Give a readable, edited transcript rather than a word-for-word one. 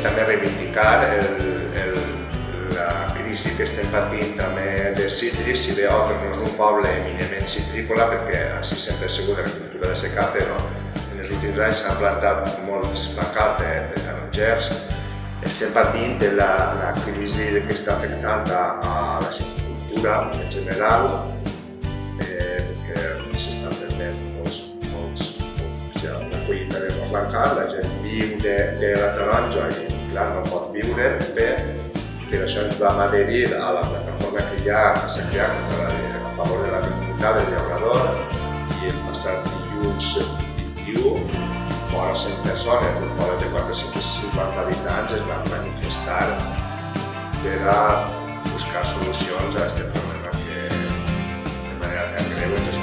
també reivindicar la crisi que estem patint també de cítrics. Si bé Òdena no és un poble eminentment citrícola, perquè així sempre ha sigut l'agricultura de secà, però en els últims anys s'han plantat molts bancals de tarongers. Estem patint de la crisi que està afectant a la silvicultura en general, perquè s'estan perdent la collita de molts bancals, la gent viu de la taronja i clar, no pot viure bé. Per això ens vam adherir a la plataforma que ja s'ha creat a favor de l'agricultura del llaurador i el passat dilluns 21, vora 100 persones, un poble de 450 habitants, es van manifestar per a buscar solucions a aquest problema que de manera tan greu ens